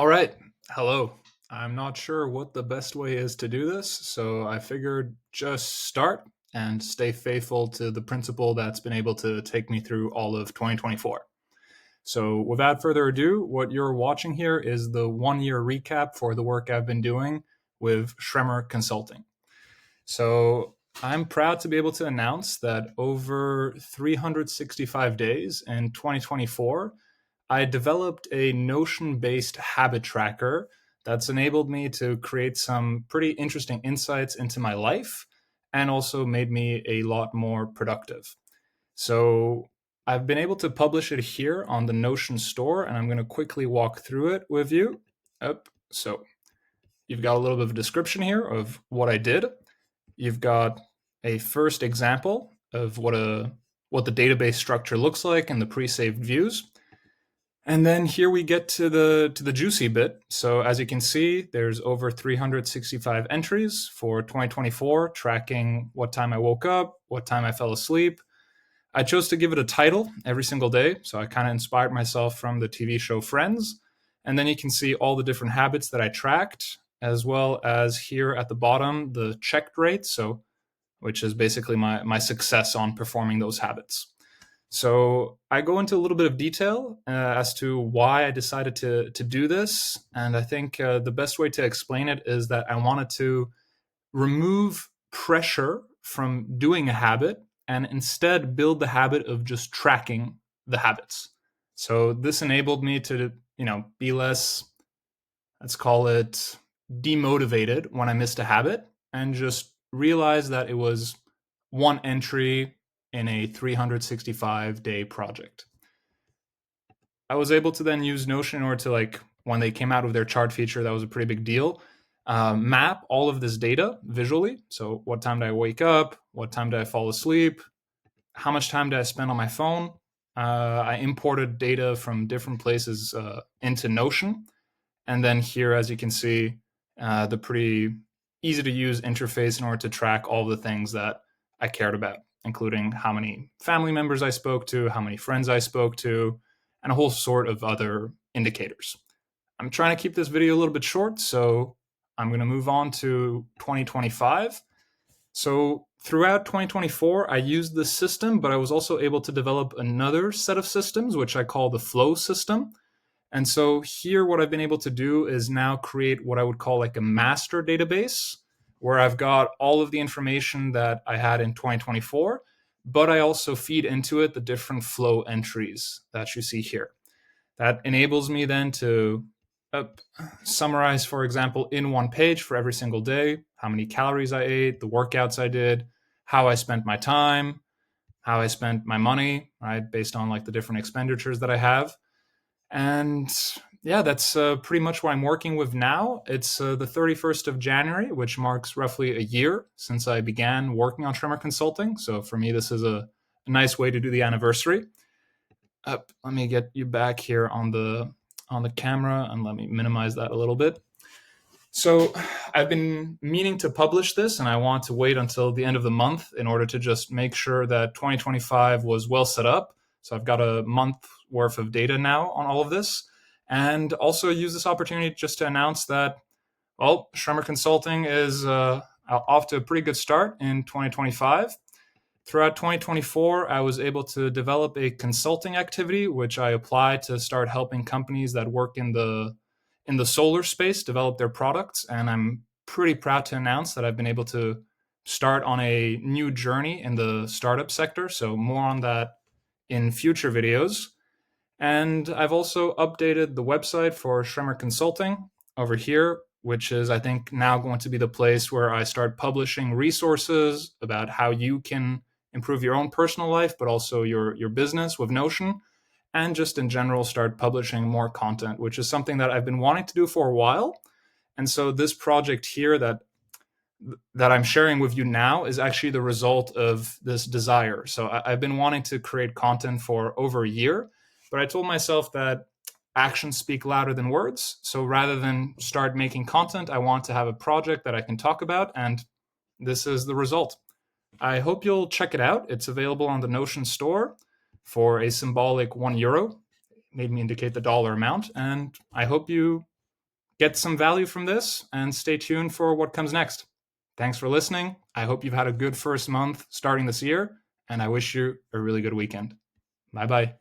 All right. Hello. I'm not sure what the best way is to do this, so I figured just start and stay faithful to the principle that's been able to take me through all of 2024. So, without further ado, what you're watching here is the 1 year recap for the work I've been doing with Schremmer Consulting. So, I'm proud to be able to announce that over 365 days in 2024, I developed a Notion based habit tracker that's enabled me to create some pretty interesting insights into my life and also made me a lot more productive. So I've been able to publish it here on the Notion store, and I'm going to quickly walk through it with you. So you've got a little bit of a description here of what I did. You've got a first example of what the database structure looks like and the pre-saved views. And then here we get to the juicy bit. So as you can see, there's over 365 entries for 2024, tracking what time I woke up, what time I fell asleep. I chose to give it a title every single day, so I kind of inspired myself from the TV show Friends. And then you can see all the different habits that I tracked, as well as here at the bottom, the checked rate, so which is basically my success on performing those habits. So I go into a little bit of detail as to why I decided to do this, and I think the best way to explain it is that I wanted to remove pressure from doing a habit and instead build the habit of just tracking the habits. So this enabled me to, be less, let's call it, demotivated when I missed a habit and just realize that it was one entry in a 365-day project. I was able to then use Notion in order to, when they came out with their chart feature, that was a pretty big deal. Map all of this data visually. So what time did I wake up? What time did I fall asleep? How much time did I spend on my phone? I imported data from different places into Notion. And then here, as you can see, the pretty easy to use interface in order to track all the things that I cared about, including how many family members I spoke to, how many friends I spoke to, and a whole sort of other indicators. I'm trying to keep this video a little bit short, so I'm going to move on to 2025. So throughout 2024, I used this system, but I was also able to develop another set of systems, which I call the flow system. And so here, what I've been able to do is now create what I would call like a master database, where I've got all of the information that I had in 2024, but I also feed into it the different flow entries that you see here. That enables me then to summarize, for example, in one page for every single day, how many calories I ate, the workouts I did, how I spent my time, how I spent my money, right, based on like the different expenditures that I have. And yeah, that's pretty much what I'm working with now. It's the 31st of January, which marks roughly a year since I began working on Schremmer Consulting. So for me, this is a nice way to do the anniversary. Let me get you back here on the camera and let me minimize that a little bit. So I've been meaning to publish this, and I want to wait until the end of the month in order to just make sure that 2025 was well set up. So I've got a month worth of data now on all of this, and also use this opportunity just to announce that, well, Schremmer Consulting is off to a pretty good start in 2025. Throughout 2024, I was able to develop a consulting activity, which I applied to start helping companies that work in the solar space develop their products. And I'm pretty proud to announce that I've been able to start on a new journey in the startup sector. So more on that in future videos. And I've also updated the website for Schremmer Consulting over here, which is, I think, now going to be the place where I start publishing resources about how you can improve your own personal life, but also your business with Notion, and just in general start publishing more content, which is something that I've been wanting to do for a while. And so this project here that I'm sharing with you now is actually the result of this desire. So I've been wanting to create content for over a year, but I told myself that actions speak louder than words. So rather than start making content, I want to have a project that I can talk about, and this is the result. I hope you'll check it out. It's available on the Notion store for a symbolic €1. Made me indicate the dollar amount. And I hope you get some value from this and stay tuned for what comes next. Thanks for listening. I hope you've had a good first month starting this year, and I wish you a really good weekend. Bye bye.